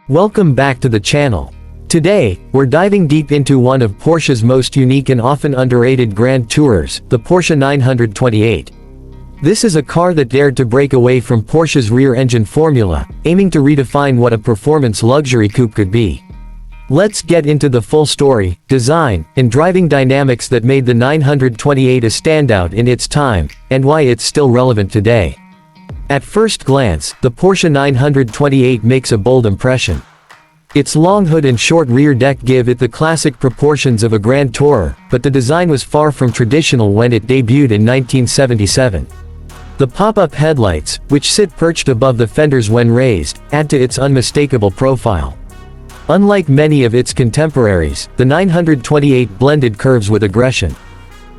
Welcome back to the channel. Today, we're diving deep into one of Porsche's most unique and often underrated grand tourers, the Porsche 928. This is a car that dared to break away from Porsche's rear-engine formula, aiming to redefine what a performance luxury coupe could be. Let's get into the full story, design, and driving dynamics that made the 928 a standout in its time, and why it's still relevant today. At first glance, the Porsche 928 makes a bold impression. Its long hood and short rear deck give it the classic proportions of a grand tourer, but the design was far from traditional when it debuted in 1977. The pop-up headlights, which sit perched above the fenders when raised, add to its unmistakable profile. Unlike many of its contemporaries, the 928 blended curves with aggression.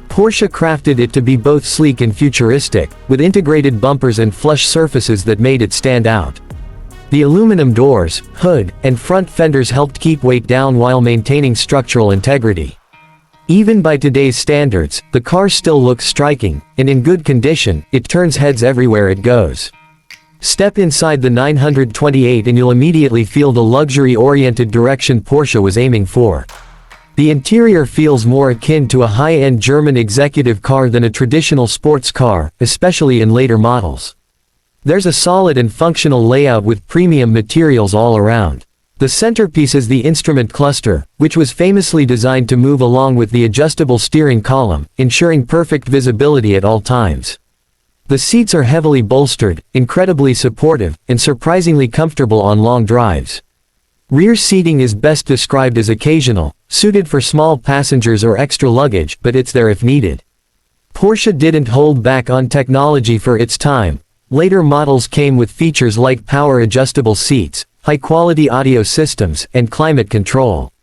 Porsche crafted it to be both sleek and futuristic, with integrated bumpers and flush surfaces that made it stand out. The aluminum doors, hood, and front fenders helped keep weight down while maintaining structural integrity. Even by today's standards, the car still looks striking, and in good condition, it turns heads everywhere it goes. Step inside the 928 and you'll immediately feel the luxury-oriented direction Porsche was aiming for. The interior feels more akin to a high-end German executive car than a traditional sports car, especially in later models. There's a solid and functional layout with premium materials all around. The centerpiece is the instrument cluster, which was famously designed to move along with the adjustable steering column, ensuring perfect visibility at all times. The seats are heavily bolstered, incredibly supportive, and surprisingly comfortable on long drives. Rear seating is best described as occasional, suited for small passengers or extra luggage, but it's there if needed. Porsche didn't hold back on technology for its time. Later models came with features like power-adjustable seats, high-quality audio systems, and climate control.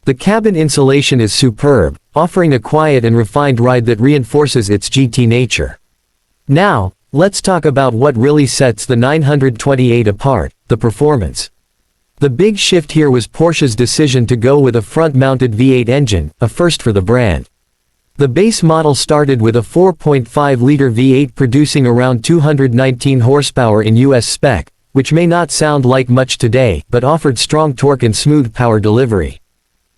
The cabin insulation is superb, offering a quiet and refined ride that reinforces its GT nature. Now, let's talk about what really sets the 928 apart, the performance. The big shift here was Porsche's decision to go with a front-mounted V8 engine, a first for the brand. The base model started with a 4.5-liter V8 producing around 219 horsepower in US spec, which may not sound like much today, but offered strong torque and smooth power delivery.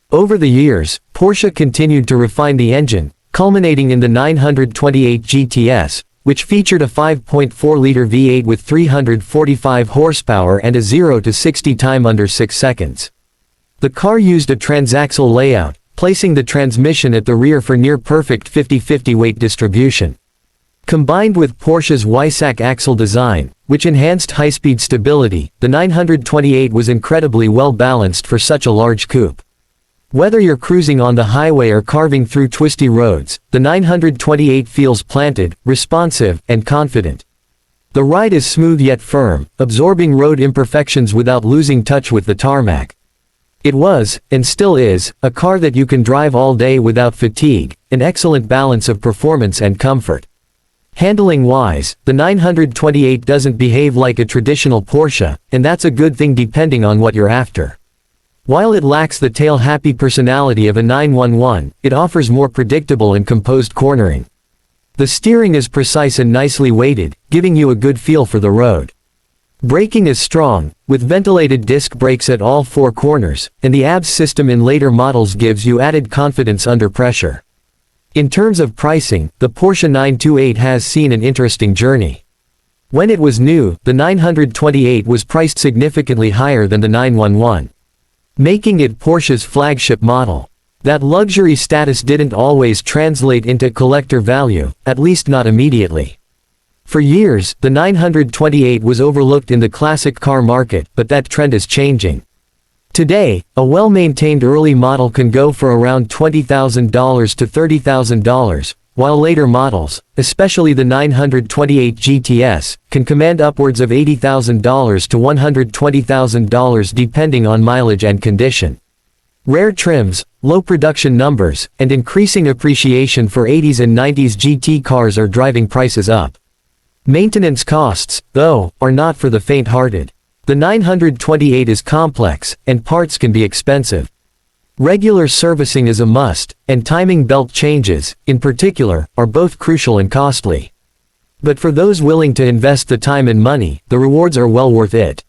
Over the years, Porsche continued to refine the engine, culminating in the 928 GTS, which featured a 5.4-liter V8 with 345 horsepower and a 0 to 60 time under 6 seconds. The car used a transaxle layout, placing the transmission at the rear for near-perfect 50-50 weight distribution. Combined with Porsche's Weissach axle design, which enhanced high-speed stability, the 928 was incredibly well-balanced for such a large coupe. Whether you're cruising on the highway or carving through twisty roads, the 928 feels planted, responsive, and confident. The ride is smooth yet firm, absorbing road imperfections without losing touch with the tarmac. It was, and still is, a car that you can drive all day without fatigue, an excellent balance of performance and comfort. Handling-wise, the 928 doesn't behave like a traditional Porsche, and that's a good thing depending on what you're after. While it lacks the tail-happy personality of a 911, it offers more predictable and composed cornering. The steering is precise and nicely weighted, giving you a good feel for the road. Braking is strong, with ventilated disc brakes at all four corners, and the ABS system in later models gives you added confidence under pressure. In terms of pricing, the Porsche 928 has seen an interesting journey. When it was new, the 928 was priced significantly higher than the 911. Making it Porsche's flagship model. That luxury status didn't always translate into collector value, at least not immediately. For years, the 928 was overlooked in the classic car market, but that trend is changing. Today, a well-maintained early model can go for around $20,000 to $30,000, while later models, especially the 928 GTS, can command upwards of $80,000 to $120,000 depending on mileage and condition. Rare trims, low production numbers, and increasing appreciation for 80s and 90s GT cars are driving prices up. Maintenance costs, though, are not for the faint-hearted. The 928 is complex, and parts can be expensive. Regular servicing is a must, and timing belt changes, in particular, are both crucial and costly. But for those willing to invest the time and money, the rewards are well worth it.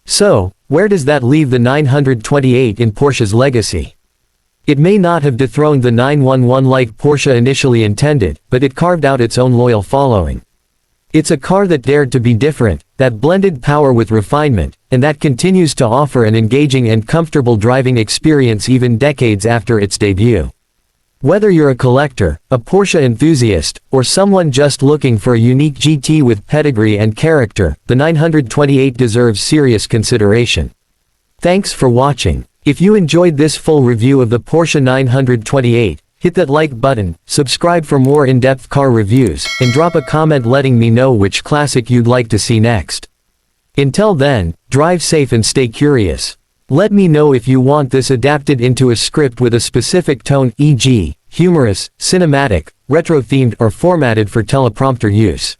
So, Where does that leave the 928 in Porsche's legacy? It may not have dethroned the 911 like Porsche initially intended, but it carved out its own loyal following. It's a car that dared to be different, that blended power with refinement, and that continues to offer an engaging and comfortable driving experience even decades after its debut. Whether you're a collector, a Porsche enthusiast, or someone just looking for a unique GT with pedigree and character, the 928 deserves serious consideration. Thanks for watching. If you enjoyed this full review of the Porsche 928, hit that like button, subscribe for more in-depth car reviews, and drop a comment letting me know which classic you'd like to see next. Until then, drive safe and stay curious. Let me know if you want this adapted into a script with a specific tone, e.g., humorous, cinematic, retro-themed, or formatted for teleprompter use.